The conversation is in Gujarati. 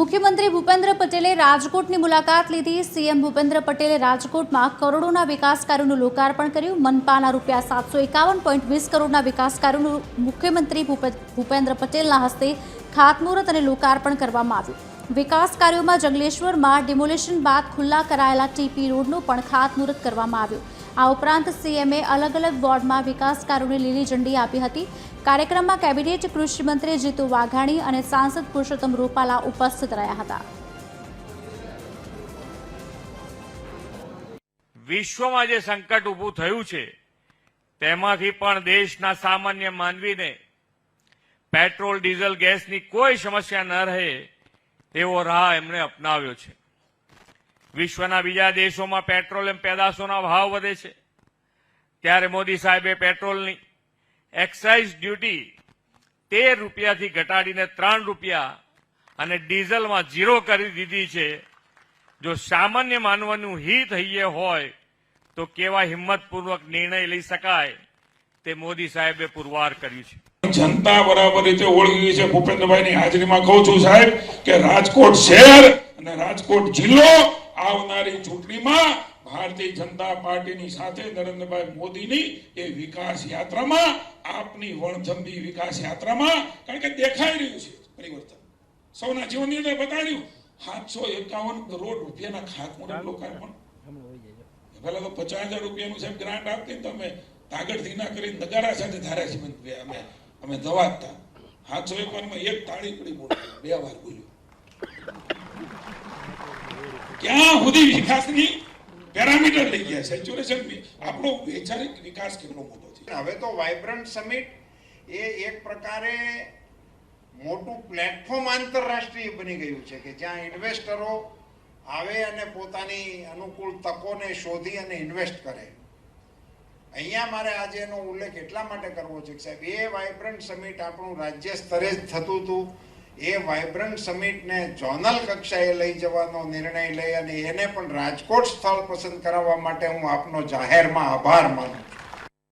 મુખ્યમંત્રી ભૂપેન્દ્ર પટેલે રાજકોટની મુલાકાત લીધી। સીએમ ભૂપેન્દ્ર પટેલે રાજકોટમાં કરોડોના વિકાસ કાર્યોનું લોકાર્પણ કર્યું। મનપાના ₹751.20 કરોડના વિકાસ કાર્યોનું મુખ્યમંત્રી ભૂપેન્દ્ર પટેલના હસ્તે ખાતમુહૂર્ત અને લોકાર્પણ કરવામાં આવ્યું। વિકાસ કાર્યોમાં જંગલેશ્વરમાં ડિમોલિશન બાદ ખુલ્લા કરાયેલા ટીપી રોડનું પણ ખાતમુહૂર્ત કરવામાં આવ્યું। આ ઉપરાંત સીએમએ અલગ અલગ વોર્ડમાં વિકાસ કાર્યોને લીલી ઝંડી આપી હતી। કાર્યક્રમમાં કેબિનેટ કૃષિ મંત્રી જીતુ વાઘાણી અને સાંસદ પુરુષોત્તમ રૂપાલા ઉપસ્થિત રહ્યા હતા। વિશ્વમાં જે સંકટ ઊભું થયું છે તેમાંથી પણ દેશના સામાન્ય માનવીને પેટ્રોલ ડીઝલ ગેસની કોઈ સમસ્યા ન રહે તેવો રાહ એમણે અપનાવ્યો છે। વિશ્વના બીજા દેશોમાં પેટ્રોલિયમ પેદાશોના ભાવ વધે છે ત્યારે મોદી સાહેબે પેટ્રોલની એક્સાઇઝ ડ્યુટી ₹13 ઘટાડીને ₹3 અને ડીઝલમાં 0 કરી દીધી છે। જો સામાન્ય માનવનું હિત હૈયે હોય તો કેવા હિંમતપૂર્વક નિર્ણય લઈ શકાય તે મોદી સાહેબે પુરવાર કર્યું છે। જનતા બરાબર રીતે ઓળખી છે। ભૂપેન્દ્રભાઈની હાજરીમાં કહું છું સાહેબ કે રાજકોટ શહેર અને રાજકોટ જિલ્લો આવનારી ચૂંટણીમાં ભારતીય જનતા પાર્ટીની સાથે નરેન્દ્રભાઈ મોદીની એ વિકાસ યાત્રામાં આપની વણથંભી વિકાસ યાત્રામાં કારણ કે દેખાઈ રહ્યું છે પરિવર્તન સૌના જીવનની અંદર બતાડ્યું। ₹751 કરોડ ખાતમુહૂર્ત લોકાર્પણ પેલા તો ₹50,000 સાહેબ ગ્રાન્ટ આપતી તમે કાગળથી ના કરી નગારા સાથે ધારાસભ્ય અમે દવાતા 751 એક તાળી પડી બોલી 2 વાર બોલ્યું। ક્યાં સુધી વિકાસની પેરામીટર લઈ ગયા સેચ્યુરેશન આપણો વૈચારિક વિકાસ કેટલો મોટો છે। હવે તો વાઇબ્રન્ટ સમિટ એ એક પ્રકારે મોટું પ્લેટફોર્મ આંતરરાષ્ટ્રીય બની ગયું છે કે જ્યાં ઇન્વેસ્ટરો આવે અને પોતાની અનુકૂળ તકોને શોધી અને ઇન્વેસ્ટ કરે। અહીંયા મારે આજે એનો ઉલ્લેખ એટલા માટે કરવો છે કે સાહેબ એ વાઇબ્રન્ટ સમિટ આપણું રાજ્ય સ્તરે જ થતું હતું। એ વાઇબ્રન્ટ સમિટને ઝોનલ કક્ષાએ લઈ જવાનો નિર્ણય લઈ અને એને પણ રાજકોટ સ્થળ પસંદ કરાવવા માટે હું આપનો જાહેરમાં આભાર માનું છું।